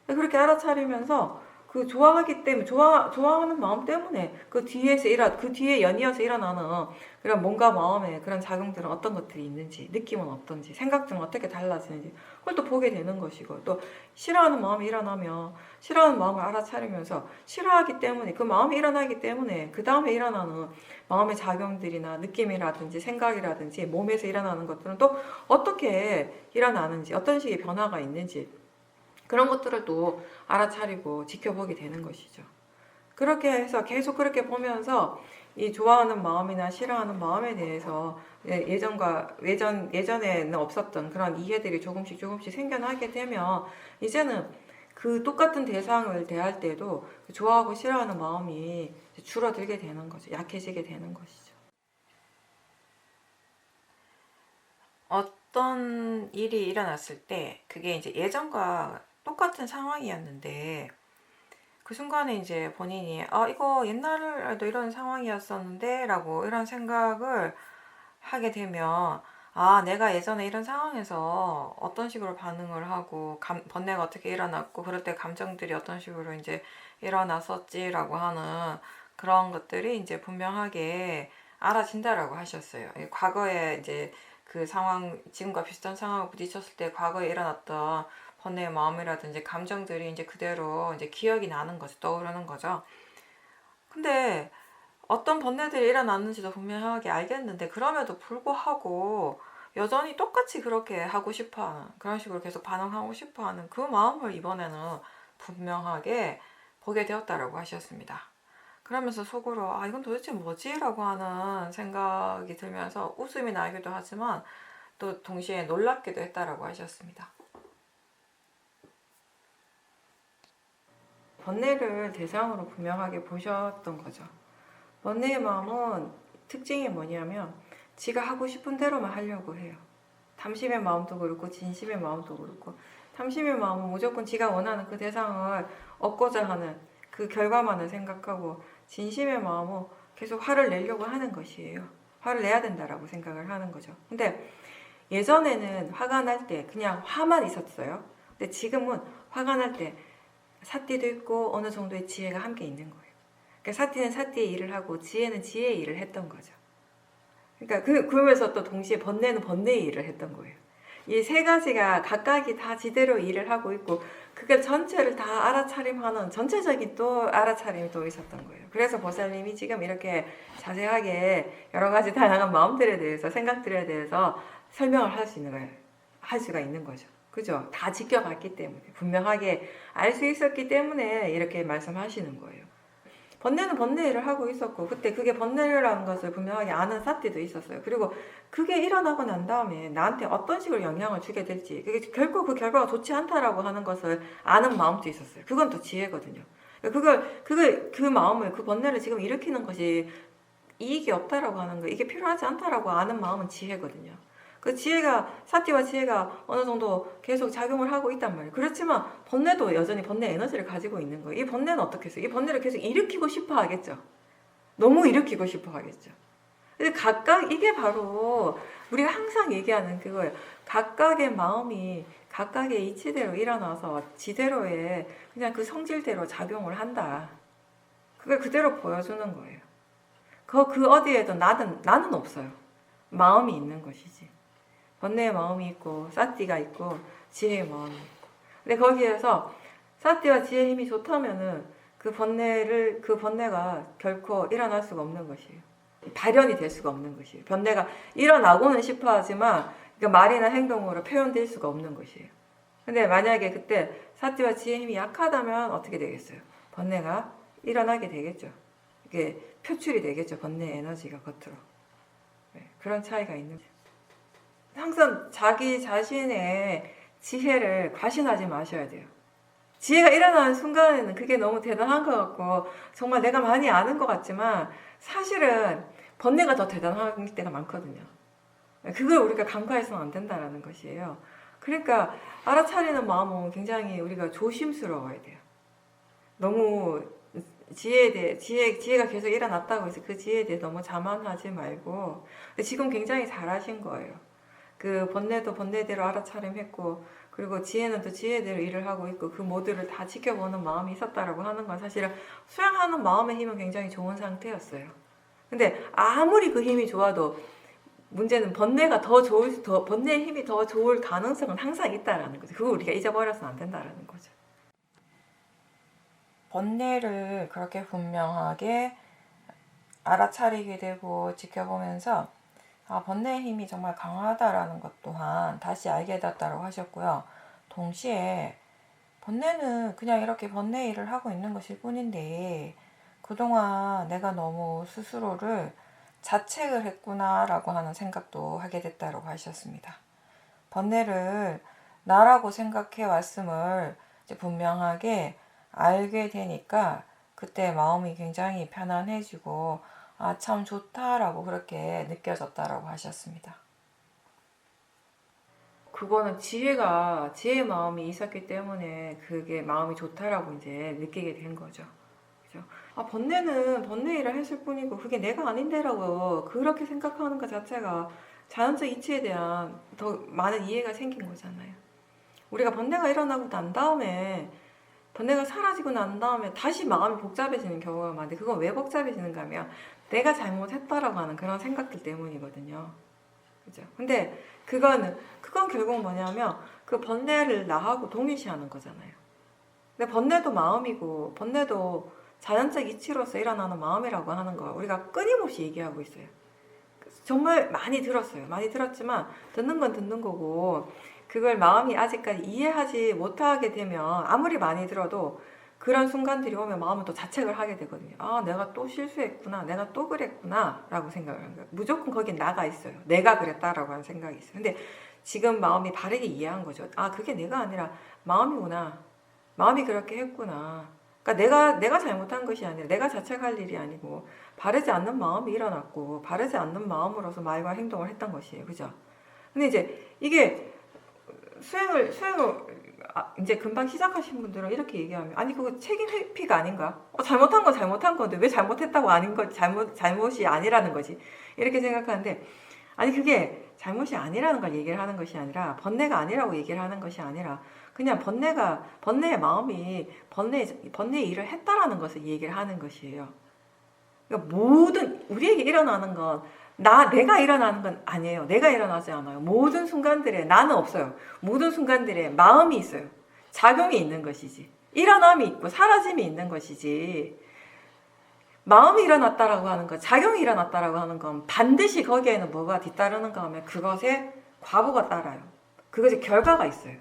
그렇게 알아차리면서 그 좋아하기 때문에, 좋아하는 마음 때문에 그 뒤에 연이어서 일어나는 그런 뭔가 마음에 그런 작용들은 어떤 것들이 있는지, 느낌은 어떤지, 생각들은 어떻게 달라지는지, 그걸 또 보게 되는 것이고, 또 싫어하는 마음이 일어나면 싫어하는 마음을 알아차리면서 싫어하기 때문에, 그 마음이 일어나기 때문에 그 다음에 일어나는 마음의 작용들이나 느낌이라든지 생각이라든지 몸에서 일어나는 것들은 또 어떻게 일어나는지, 어떤 식의 변화가 있는지, 그런 것들을 또 알아차리고 지켜보게 되는 것이죠. 그렇게 해서 계속 그렇게 보면서 이 좋아하는 마음이나 싫어하는 마음에 대해서 예전에는 없었던 그런 이해들이 조금씩 생겨나게 되면 이제는 그 똑같은 대상을 대할 때도 좋아하고 싫어하는 마음이 줄어들게 되는 거죠. 약해지게 되는 것이죠. 어떤 일이 일어났을 때 그게 이제 예전과 똑같은 상황이었는데 그 순간에 이제 본인이 아, 이거 옛날에도 이런 상황이었었는데 라고 이런 생각을 하게 되면, 아, 내가 예전에 이런 상황에서 어떤 식으로 반응을 하고 번뇌가 어떻게 일어났고 그럴 때 감정들이 어떤 식으로 이제 일어났었지라고 하는 그런 것들이 이제 분명하게 알아진다라고 하셨어요. 과거에 이제 그 상황, 지금과 비슷한 상황을 부딪혔을 때 과거에 일어났던 번뇌의 마음이라든지 감정들이 이제 그대로 이제 기억이 나는 거죠. 떠오르는 거죠. 근데 어떤 번뇌들이 일어났는지도 분명하게 알겠는데 그럼에도 불구하고 여전히 똑같이 그렇게 하고 싶어하는, 그런 식으로 계속 반응하고 싶어하는 그 마음을 이번에는 분명하게 보게 되었다라고 하셨습니다. 그러면서 속으로 아, 이건 도대체 뭐지? 라고 하는 생각이 들면서 웃음이 나기도 하지만 또 동시에 놀랍기도 했다라고 하셨습니다. 번뇌를 대상으로 분명하게 보셨던 거죠. 번뇌의 마음은 특징이 뭐냐면 지가 하고 싶은 대로만 하려고 해요. 탐심의 마음도 그렇고 진심의 마음도 그렇고, 탐심의 마음은 무조건 지가 원하는 그 대상을 얻고자 하는 그 결과만을 생각하고, 진심의 마음은 계속 화를 내려고 하는 것이에요. 화를 내야 된다라고 생각을 하는 거죠. 근데 예전에는 화가 날 때 그냥 화만 있었어요. 근데 지금은 화가 날 때 사띠도 있고 어느 정도의 지혜가 함께 있는 거예요. 그러니까 사띠는 사띠의 일을 하고 지혜는 지혜의 일을 했던 거죠. 그러니까 그러면서 또 동시에 번뇌는 번뇌의 일을 했던 거예요. 이 세 가지가 각각이 다 지대로 일을 하고 있고 그걸 전체를 다 알아차림하는 전체적인 또 알아차림이 또 있었던 거예요. 그래서 보살님이 지금 이렇게 자세하게 여러 가지 다양한 마음들에 대해서 생각들에 대해서 설명을 할 수 있는 거예요. 할 수가 있는 거죠. 그죠? 다 지켜봤기 때문에 분명하게 알 수 있었기 때문에 이렇게 말씀하시는 거예요. 번뇌는 번뇌를 하고 있었고 그때 그게 번뇌라는 것을 분명하게 아는 사띠도 있었어요. 그리고 그게 일어나고 난 다음에 나한테 어떤 식으로 영향을 주게 될지 그게 결코 그 결과가 좋지 않다라고 하는 것을 아는 마음도 있었어요. 그건 또 지혜거든요. 그 마음을 그 번뇌를 지금 일으키는 것이 이익이 없다라고 하는 거 이게 필요하지 않다라고 아는 마음은 지혜거든요. 그 지혜가 사띠와 지혜가 어느 정도 계속 작용을 하고 있단 말이에요. 그렇지만 번뇌도 여전히 번뇌 에너지를 가지고 있는 거예요. 이 번뇌는 어떻게 했어요? 이 번뇌를 계속 일으키고 싶어 하겠죠. 너무 일으키고 싶어 하겠죠. 근데 각각 이게 바로 우리가 항상 얘기하는 그거예요. 각각의 마음이 각각의 이치대로 일어나서 지대로의 그냥 그 성질대로 작용을 한다. 그걸 그대로 보여주는 거예요. 그 어디에도 나는 없어요. 마음이 있는 것이지. 번뇌의 마음이 있고 사띠가 있고 지혜의 마음이 있고 근데 거기에서 사띠와 지혜의 힘이 좋다면은 그 번뇌가 결코 일어날 수가 없는 것이에요. 발현이 될 수가 없는 것이에요. 번뇌가 일어나고는 싶어 하지만 말이나 행동으로 표현될 수가 없는 것이에요. 근데 만약에 그때 사띠와 지혜의 힘이 약하다면 어떻게 되겠어요? 번뇌가 일어나게 되겠죠. 이게 표출이 되겠죠. 번뇌의 에너지가 겉으로. 네, 그런 차이가 있는 거죠. 항상 자기 자신의 지혜를 과신하지 마셔야 돼요. 지혜가 일어나는 순간에는 그게 너무 대단한 것 같고 정말 내가 많이 아는 것 같지만 사실은 번뇌가 더 대단한 때가 많거든요. 그걸 우리가 간과해서는 안 된다는 것이에요. 그러니까 알아차리는 마음은 굉장히 우리가 조심스러워야 돼요. 너무 지혜가 계속 일어났다고 해서 그 지혜에 대해 너무 자만하지 말고 근데 지금 굉장히 잘하신 거예요. 그 번뇌도 번뇌대로 알아차림했고 그리고 지혜는 또 지혜대로 일을 하고 있고 그 모두를 다 지켜보는 마음이 있었다라고 하는 건 사실은 수행하는 마음의 힘은 굉장히 좋은 상태였어요. 근데 아무리 그 힘이 좋아도 문제는 번뇌의 힘이 더 좋을 가능성은 항상 있다라는 거죠. 그거 우리가 잊어버려서는 안 된다라는 거죠. 번뇌를 그렇게 분명하게 알아차리게 되고 지켜보면서 번뇌의 힘이 정말 강하다라는 것 또한 다시 알게 되었다고 하셨고요. 동시에 번뇌는 그냥 이렇게 번뇌 일을 하고 있는 것일 뿐인데 그동안 내가 너무 스스로를 자책을 했구나라고 하는 생각도 하게 됐다고 하셨습니다. 번뇌를 나라고 생각해 왔음을 이제 분명하게 알게 되니까 그때 마음이 굉장히 편안해지고 참 좋다라고 그렇게 느껴졌다라고 하셨습니다. 그거는 지혜의 마음이 있었기 때문에 그게 마음이 좋다라고 이제 느끼게 된 거죠. 그죠? 번뇌는 번뇌 일을 했을 뿐이고 그게 내가 아닌데라고 그렇게 생각하는 것 자체가 자연적 이치에 대한 더 많은 이해가 생긴 거잖아요. 우리가 번뇌가 일어나고 난 다음에 번뇌가 사라지고 난 다음에 다시 마음이 복잡해지는 경우가 많은데 그건 왜 복잡해지는가 하면 내가 잘못했다라고 하는 그런 생각들 때문이거든요. 그죠? 근데 그건 결국 뭐냐면 그 번뇌를 나하고 동일시하는 거잖아요. 근데 번뇌도 마음이고 번뇌도 자연적 이치로서 일어나는 마음이라고 하는 거 우리가 끊임없이 얘기하고 있어요. 정말 많이 들었어요. 많이 들었지만 듣는 건 듣는 거고 그걸 마음이 아직까지 이해하지 못하게 되면 아무리 많이 들어도 그런 순간들이 오면 마음은 또 자책을 하게 되거든요. 내가 또 실수했구나. 내가 또 그랬구나. 라고 생각을 하는 거예요. 무조건 거긴 나가 있어요. 내가 그랬다라고 하는 생각이 있어요. 근데 지금 마음이 바르게 이해한 거죠. 그게 내가 아니라 마음이구나. 마음이 그렇게 했구나. 그러니까 내가 잘못한 것이 아니라 내가 자책할 일이 아니고 바르지 않는 마음이 일어났고 바르지 않는 마음으로서 말과 행동을 했던 것이에요. 그죠? 근데 이제 이게 수행을 이제 금방 시작하신 분들은 이렇게 얘기하면 아니 그거 책임 회피가 아닌가? 잘못한 건 잘못한 건데 왜 잘못했다고 아닌 거 잘못이 아니라는 거지 이렇게 생각하는데 아니 그게 잘못이 아니라는 걸 얘기를 하는 것이 아니라 번뇌가 아니라고 얘기를 하는 것이 아니라 그냥 번뇌의 마음이 번뇌의 일을 했다라는 것을 얘기를 하는 것이에요. 그러니까 모든 우리에게 일어나는 건 내가 일어나는 건 아니에요. 내가 일어나지 않아요. 모든 순간들에 나는 없어요. 모든 순간들에 마음이 있어요. 작용이 있는 것이지. 일어남이 있고 사라짐이 있는 것이지. 마음이 일어났다라고 하는 것, 작용이 일어났다라고 하는 건 반드시 거기에는 뭐가 뒤따르는가 하면 그것에 과보가 따라요. 그것에 결과가 있어요.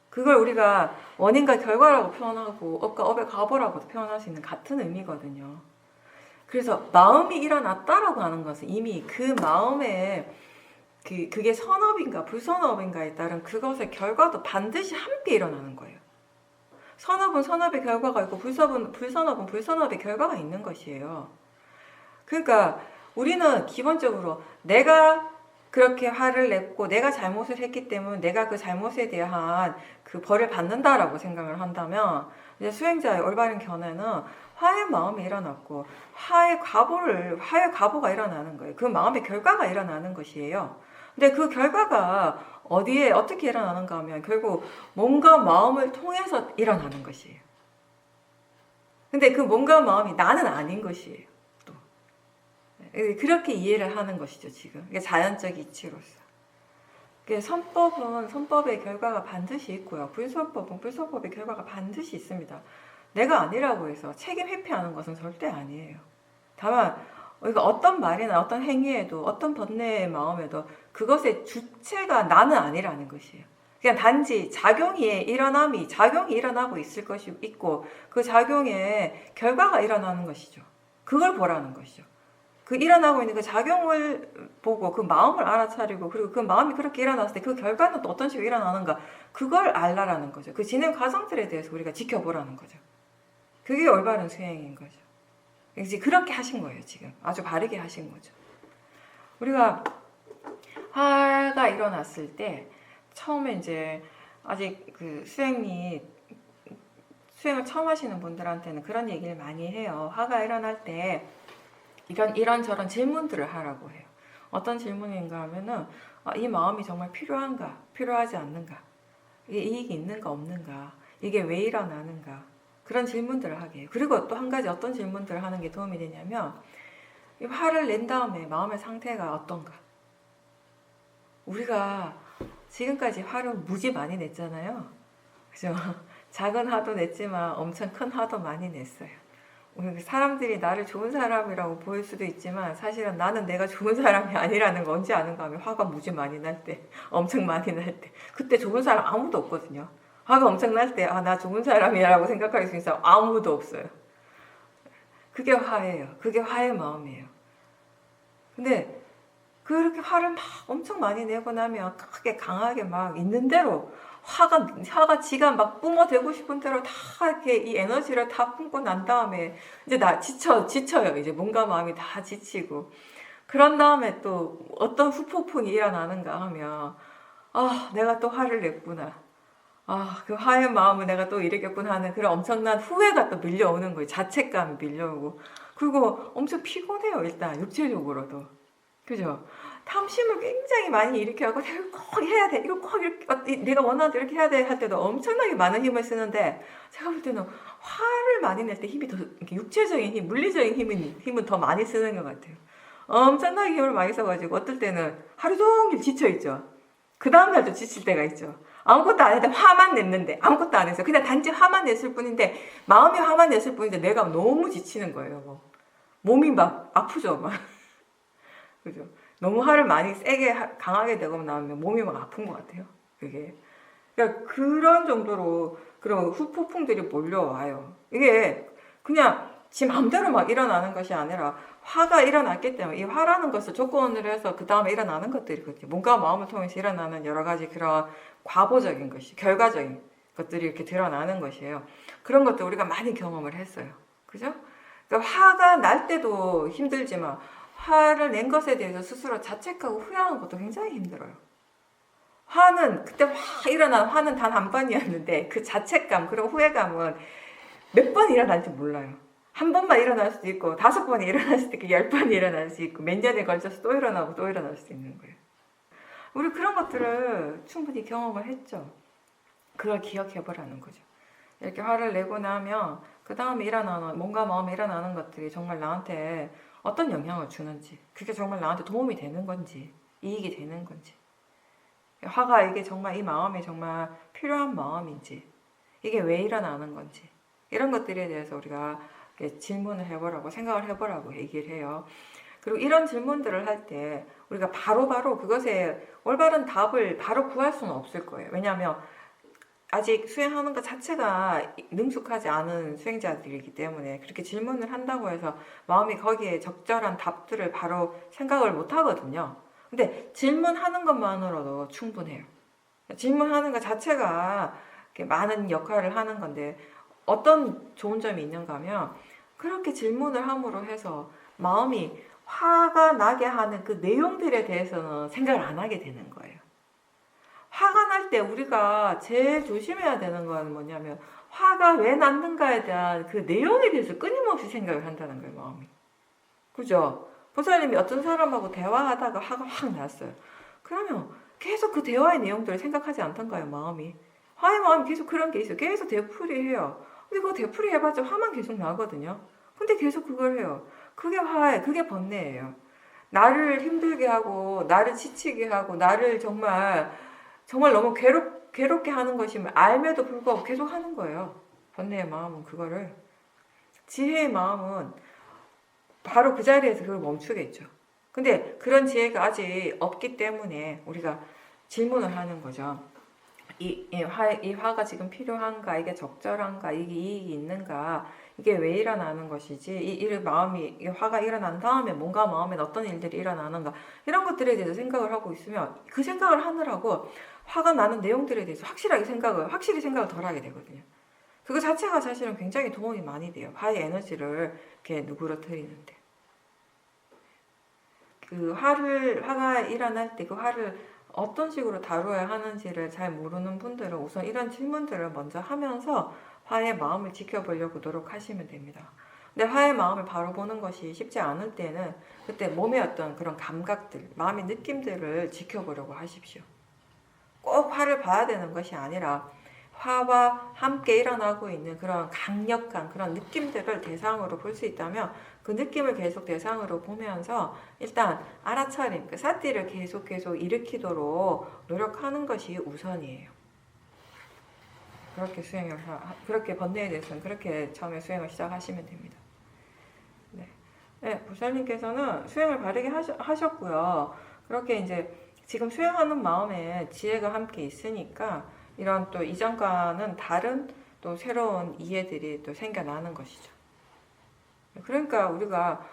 그걸 우리가 원인과 결과라고 표현하고 업과 업의 과보라고도 표현할 수 있는 같은 의미거든요. 그래서 마음이 일어났다라고 하는 것은 이미 그 마음에 그게 선업인가 불선업인가에 따른 그것의 결과도 반드시 함께 일어나는 거예요. 선업은 선업의 결과가 있고 불선업은 불선업의 결과가 있는 것이에요. 그러니까 우리는 기본적으로 내가 그렇게 화를 냈고 내가 잘못을 했기 때문에 내가 그 잘못에 대한 그 벌을 받는다라고 생각을 한다면 이제 수행자의 올바른 견해는 화의 마음이 일어났고 화의 과보가 일어나는 거예요. 그 마음의 결과가 일어나는 것이에요. 근데 그 결과가 어디에 어떻게 일어나는가 하면 결국 몸과 마음을 통해서 일어나는 것이에요. 근데 그 몸과 마음이 나는 아닌 것이에요. 또 그렇게 이해를 하는 것이죠. 지금 이게 자연적 이치로서. 선법은 선법의 결과가 반드시 있고요. 불선법은 불선법의 결과가 반드시 있습니다. 내가 아니라고 해서 책임 회피하는 것은 절대 아니에요. 다만 우리가 어떤 말이나 어떤 행위에도 어떤 번뇌의 마음에도 그것의 주체가 나는 아니라는 것이에요. 그냥 단지 작용이 일어나고 있을 것이 있고 그 작용에 결과가 일어나는 것이죠. 그걸 보라는 것이죠. 그 일어나고 있는 그 작용을 보고 그 마음을 알아차리고 그리고 그 마음이 그렇게 일어났을 때 그 결과는 또 어떤 식으로 일어나는가 그걸 알라라는 거죠. 그 진행 과정들에 대해서 우리가 지켜보라는 거죠. 그게 올바른 수행인 거죠. 이제 그렇게 하신 거예요. 지금 아주 바르게 하신 거죠. 우리가 화가 일어났을 때 처음에 이제 아직 그 수행을 처음 하시는 분들한테는 그런 얘기를 많이 해요. 화가 일어날 때 이런저런 질문들을 하라고 해요. 어떤 질문인가 하면은 이 마음이 정말 필요한가? 필요하지 않는가? 이게 이익이 있는가 없는가? 이게 왜 일어나는가? 그런 질문들을 하게 해요. 그리고 또 한 가지 어떤 질문들을 하는 게 도움이 되냐면 이 화를 낸 다음에 마음의 상태가 어떤가? 우리가 지금까지 화를 무지 많이 냈잖아요. 그죠? 작은 화도 냈지만 엄청 큰 화도 많이 냈어요. 사람들이 나를 좋은 사람이라고 보일 수도 있지만 사실은 나는 내가 좋은 사람이 아니라는 거 언제 아는가 하면 화가 무지 많이 날 때, 엄청 많이 날 때 그때 좋은 사람 아무도 없거든요. 화가 엄청 날 때 나 좋은 사람이라고 생각할 수 있는 사람 아무도 없어요. 그게 화예요. 그게 화의 마음이에요. 근데 그렇게 화를 막 엄청 많이 내고 나면 크게 강하게 막 있는 대로 화가 지가 막 뿜어대고 싶은 대로 다 이렇게 이 에너지를 다 뿜고 난 다음에 이제 지쳐요. 이제 몸과 마음이 다 지치고 그런 다음에 또 어떤 후폭풍이 일어나는가 하면 내가 또 화를 냈구나. 그 화의 마음을 내가 또 일으켰구나 하는 그런 엄청난 후회가 또 밀려오는 거예요. 자책감이 밀려오고. 그리고 엄청 피곤해요. 일단 육체적으로도. 그죠? 탐심을 굉장히 많이 일으켜하고 내가 꼭 해야 돼. 이거 꼭 이렇게 내가 원하는 대로 이렇게 해야 돼 할 때도 엄청나게 많은 힘을 쓰는데 제가 볼 때는 화를 많이 낼 때 힘이 더 육체적인 힘, 물리적인 힘은 더 많이 쓰는 것 같아요. 엄청나게 힘을 많이 써가지고 어떨 때는 하루 종일 지쳐있죠. 그 다음날도 지칠 때가 있죠. 아무것도 안 했는데 화만 냈는데 아무것도 안 했어요. 그냥 단지 화만 냈을 뿐인데 마음이 화만 냈을 뿐인데 내가 너무 지치는 거예요. 몸이 막 아프죠. 막. 그죠? 너무 화를 많이 세게 강하게 내고 나면 몸이 막 아픈 것 같아요. 그게. 그러니까 그런 정도로 그런 후폭풍들이 몰려와요. 이게 그냥 지 마음대로 막 일어나는 것이 아니라 화가 일어났기 때문에 이 화라는 것을 조건으로 해서 그 다음에 일어나는 것들이거든요. 몸과 마음을 통해서 일어나는 여러 가지 그런 과보적인 것이 결과적인 것들이 이렇게 드러나는 것이에요. 그런 것들 우리가 많이 경험을 했어요. 그죠? 그러니까 화가 날 때도 힘들지만 화를 낸 것에 대해서 스스로 자책하고 후회하는 것도 굉장히 힘들어요. 화는 그때 확 일어난 화는 단 한 번이었는데 그 자책감 그리고 후회감은 몇 번 일어날지 몰라요. 한 번만 일어날 수도 있고 5번이 일어날 수도 있고 10번이 일어날 수 있고 몇 년에 걸쳐서 또 일어나고 또 일어날 수 있는 거예요. 우리 그런 것들을 충분히 경험을 했죠. 그걸 기억해 보라는 거죠. 이렇게 화를 내고 나면 그 다음에 일어나는 뭔가 마음에 일어나는 것들이 정말 나한테 어떤 영향을 주는지, 그게 정말 나한테 도움이 되는 건지, 이익이 되는 건지, 화가 이게 정말 이 마음이 정말 필요한 마음인지, 이게 왜 일어나는 건지, 이런 것들에 대해서 우리가 질문을 해보라고, 생각을 해보라고 얘기를 해요. 그리고 이런 질문들을 할 때 우리가 바로바로 그것에 올바른 답을 바로 구할 수는 없을 거예요. 왜냐하면 아직 수행하는 것 자체가 능숙하지 않은 수행자들이기 때문에 그렇게 질문을 한다고 해서 마음이 거기에 적절한 답들을 바로 생각을 못 하거든요. 근데 질문하는 것만으로도 충분해요. 질문하는 것 자체가 많은 역할을 하는 건데 어떤 좋은 점이 있는가 하면 그렇게 질문을 함으로 해서 마음이 화가 나게 하는 그 내용들에 대해서는 생각을 안 하게 되는 거예요. 화가 날 때 우리가 제일 조심해야 되는 건 뭐냐면 화가 왜 났는가에 대한 그 내용에 대해서 끊임없이 생각을 한다는 거예요, 마음이. 그죠? 보살님이 어떤 사람하고 대화하다가 화가 확 났어요. 그러면 계속 그 대화의 내용들을 생각하지 않던가요, 마음이? 화의 마음이 계속 그런 게 있어요. 계속 되풀이해요. 근데 그거 되풀이 해봤자 화만 계속 나거든요. 근데 계속 그걸 해요. 그게 화예요. 그게 번뇌예요. 나를 힘들게 하고, 나를 지치게 하고, 나를 정말 너무 괴롭게 하는 것임을 알매도 불구하고 계속 하는 거예요. 번뇌의 마음은 그거를. 지혜의 마음은 바로 그 자리에서 그걸 멈추겠죠. 근데 그런 지혜가 아직 없기 때문에 우리가 질문을 하는 거죠. 이 화가 지금 필요한가? 이게 적절한가? 이게 이익이 있는가? 이게 왜 일어나는 것이지? 이 화가 일어난 다음에 뭔가 마음에 어떤 일들이 일어나는가? 이런 것들에 대해서 생각을 하고 있으면 그 생각을 하느라고 화가 나는 내용들에 대해서 확실히 생각을 덜 하게 되거든요. 그거 자체가 사실은 굉장히 도움이 많이 돼요. 화의 에너지를 이렇게 누그러뜨리는데. 화가 일어날 때 그 화를 어떤 식으로 다루어야 하는지를 잘 모르는 분들은 우선 이런 질문들을 먼저 하면서 화의 마음을 지켜보려고 노력하시면 됩니다. 근데 화의 마음을 바로 보는 것이 쉽지 않을 때는 그때 몸의 어떤 그런 감각들, 마음의 느낌들을 지켜보려고 하십시오. 꼭 화를 봐야 되는 것이 아니라 화와 함께 일어나고 있는 그런 강력한 그런 느낌들을 대상으로 볼 수 있다면 그 느낌을 계속 대상으로 보면서 일단 알아차림, 그 사띠를 계속 일으키도록 노력하는 것이 우선이에요. 그렇게 번뇌에 대해서는 그렇게 처음에 수행을 시작하시면 됩니다. 네, 보살님께서는 수행을 바르게 하셨고요. 그렇게 이제 지금 수행하는 마음에 지혜가 함께 있으니까 이런 또 이전과는 다른 또 새로운 이해들이 또 생겨나는 것이죠. 그러니까 우리가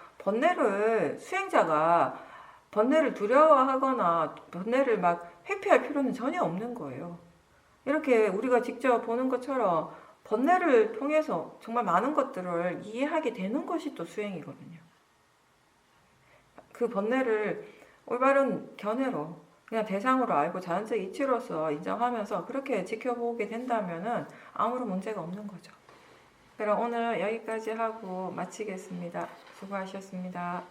수행자가 번뇌를 두려워하거나 번뇌를 막 회피할 필요는 전혀 없는 거예요. 이렇게 우리가 직접 보는 것처럼 번뇌를 통해서 정말 많은 것들을 이해하게 되는 것이 또 수행이거든요. 그 번뇌를 올바른 견해로 그냥 대상으로 알고 자연적 이치로서 인정하면서 그렇게 지켜보게 된다면은 아무런 문제가 없는 거죠. 그럼 오늘 여기까지 하고 마치겠습니다. 수고하셨습니다.